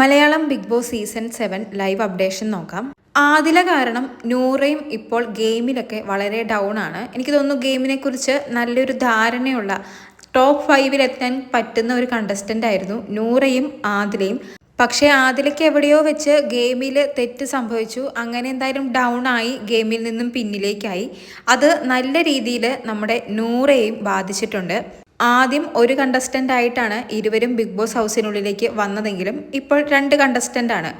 Malayalam Bigg Boss season 7 live updation നോക്കാം. ആദില കാരണം നൂറയും ഇപ്പോൾ ഗെയിമിലൊക്കെ വളരെ ഡൗൺ ആണ്. എനിക്ക് തോന്നുന്നു ഗെയിമിനെ കുറിച്ച് നല്ലൊരു ധാരണയുള്ള ടോപ്പ് 5 എത്താൻ പറ്റുന്ന ഒരു കണ്ടസ്റ്റൻ്റ് ആയിരുന്നു നൂറയും ആദിലയും. പക്ഷേ ആദിലയ്ക്ക് എവിടെയോ വെച്ച് ഗെയിമിൽ തെറ്റ് സംഭവിച്ചു. അങ്ങനെ എന്തായാലും ഡൗൺ ആയി, ഗെയിമിൽ നിന്നും പിന്നിലേക്കായി. അത് നല്ല രീതിയിൽ നമ്മുടെ നൂറയെയും ബാധിച്ചിട്ടുണ്ട്. ആദ്യം ഒരു കണ്ടസ്റ്റൻ്റ് ആയിട്ടാണ് ഇരുവരും ബിഗ് ബോസ് ഹൗസിനുള്ളിലേക്ക് വന്നതെങ്കിലും ഇപ്പോൾ 2 കണ്ടസ്റ്റൻ്റ് ആണ്.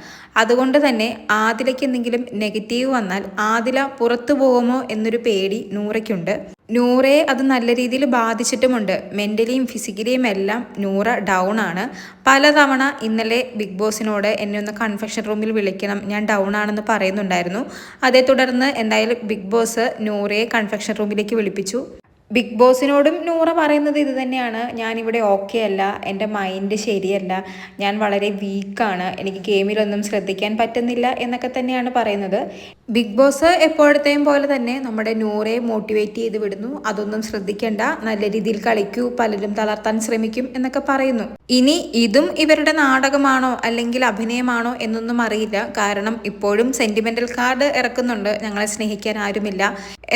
അതുകൊണ്ട് തന്നെ ആദിലയ്ക്ക് എന്തെങ്കിലും നെഗറ്റീവ് വന്നാൽ ആദില പുറത്തു പോകുമോ എന്നൊരു പേടി നൂറയ്ക്കുണ്ട്. നൂറയെ അത് നല്ല രീതിയിൽ ബാധിച്ചിട്ടുമുണ്ട്. മെൻ്റലിയും ഫിസിക്കലിയും എല്ലാം നൂറ ഡൗൺ ആണ്. പലതവണ ഇന്നലെ ബിഗ് ബോസിനോട് എന്നെ ഒന്ന് കൺഫെഷൻ റൂമിൽ വിളിക്കണം, ഞാൻ ഡൗൺ ആണെന്ന് പറയുന്നുണ്ടായിരുന്നു. അതേ തുടർന്ന് എന്തായാലും ബിഗ് ബോസ് നൂറയെ കൺഫെഷൻ റൂമിലേക്ക് വിളിപ്പിച്ചു. ബിഗ് ബോസിനോടും നൂറ പറയുന്നത് ഇത് തന്നെയാണ്, ഞാനിവിടെ ഓക്കെ അല്ല, എൻ്റെ മൈൻഡ് ശരിയല്ല, ഞാൻ വളരെ വീക്കാണ്, എനിക്ക് ഗെയിമിലൊന്നും ശ്രദ്ധിക്കാൻ പറ്റുന്നില്ല എന്നൊക്കെ തന്നെയാണ് പറയുന്നത്. ബിഗ് ബോസ് എപ്പോഴത്തെയും പോലെ തന്നെ നമ്മുടെ നൂറയെ മോട്ടിവേറ്റ് ചെയ്ത് വിടുന്നു. അതൊന്നും ശ്രദ്ധിക്കേണ്ട, നല്ല രീതിയിൽ കളിക്കൂ, പലരും തളർത്താൻ ശ്രമിക്കും എന്നൊക്കെ പറയുന്നു. ഇനി ഇതും ഇവരുടെ നാടകമാണോ അല്ലെങ്കിൽ അഭിനയമാണോ എന്നൊന്നും അറിയില്ല. കാരണം ഇപ്പോഴും സെന്റിമെന്റൽ കാർഡ് ഇറക്കുന്നുണ്ട്, ഞങ്ങളെ സ്നേഹിക്കാൻ ആരുമില്ല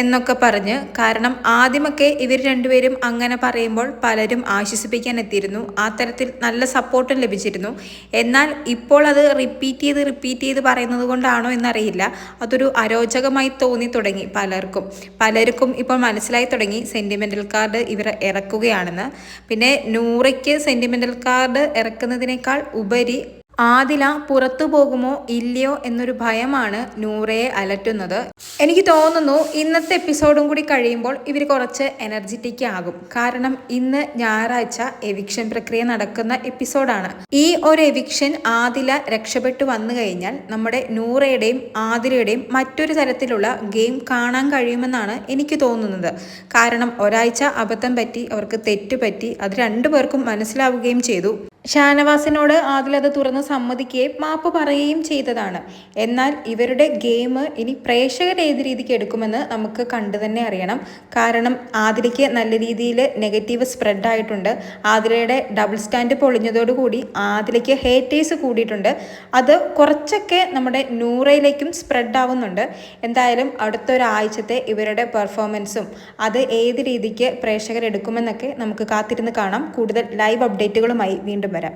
എന്നൊക്കെ പറഞ്ഞ്. കാരണം ആദ്യമൊക്കെ ഇവർ രണ്ടുപേരും അങ്ങനെ പറയുമ്പോൾ പലരും ആശ്വസിപ്പിക്കാൻ എത്തിയിരുന്നു. ആ തരത്തിൽ നല്ല സപ്പോർട്ടും ലഭിച്ചിരുന്നു. എന്നാൽ ഇപ്പോൾ അത് റിപ്പീറ്റ് ചെയ്ത് പറയുന്നത് കൊണ്ടാണോ എന്നറിയില്ല, അതൊരു അരോചകമായി തോന്നി തുടങ്ങി പലർക്കും ഇപ്പോൾ മനസ്സിലായി തുടങ്ങി സെന്റിമെന്റൽ കാർഡ് ഇവർ ഇറക്കുകയാണെന്ന്. പിന്നെ നൂറയ്ക്ക് സെന്റിമെന്റൽ കാർഡ് ഇറക്കുന്നതിനേക്കാൾ ഉപരി ആദില പുറത്തു പോകുമോ ഇല്ലയോ എന്നൊരു ഭയമാണ് നൂറയെ അലട്ടുന്നത്. എനിക്ക് തോന്നുന്നു ഇന്നത്തെ എപ്പിസോഡും കൂടി കഴിയുമ്പോൾ ഇവർ കുറച്ച് എനർജറ്റിക് ആകും. കാരണം ഇന്ന് ഞായറാഴ്ച എവിക്ഷൻ പ്രക്രിയ നടക്കുന്ന എപ്പിസോഡാണ്. ഈ ഒരു എവിക്ഷൻ ആദില രക്ഷപ്പെട്ടു വന്നു കഴിഞ്ഞാൽ നമ്മുടെ നൂറയുടെയും ആദിലയുടെയും മറ്റൊരു തരത്തിലുള്ള ഗെയിം കാണാൻ കഴിയുമെന്നാണ് എനിക്ക് തോന്നുന്നത്. കാരണം ഒരാഴ്ച അബദ്ധം പറ്റി, അവർക്ക് തെറ്റുപറ്റി, അത് രണ്ടുപേർക്കും മനസ്സിലാവുകയും ചെയ്തു. ഷാനവാസിനോട് ആദില അത് തുറന്ന് സമ്മതിക്കുകയും മാപ്പ് പറയുകയും ചെയ്തതാണ്. എന്നാൽ ഇവരുടെ ഗെയിം ഇനി പ്രേക്ഷകർ ഏത് രീതിക്ക് എടുക്കുമെന്ന് നമുക്ക് കണ്ടു തന്നെ അറിയണം. കാരണം ആദിലയ്ക്ക് നല്ല രീതിയിൽ നെഗറ്റീവ് സ്പ്രെഡ് ആയിട്ടുണ്ട്. ആദിലയുടെ ഡബിൾ സ്റ്റാൻഡ് പൊളിഞ്ഞതോടുകൂടി ആദിലയ്ക്ക് ഹേറ്റേഴ്സ് കൂടിയിട്ടുണ്ട്. അത് കുറച്ചൊക്കെ നമ്മുടെ നൂറയിലേക്കും സ്പ്രെഡ് ആവുന്നുണ്ട്. എന്തായാലും അടുത്തൊരാഴ്ചത്തെ ഇവരുടെ പെർഫോമൻസും അത് ഏത് രീതിക്ക് പ്രേക്ഷകർ എടുക്കുമെന്നൊക്കെ നമുക്ക് കാത്തിരുന്ന് കാണാം. കൂടുതൽ ലൈവ് അപ്ഡേറ്റുകളുമായി വീണ്ടും വരാം.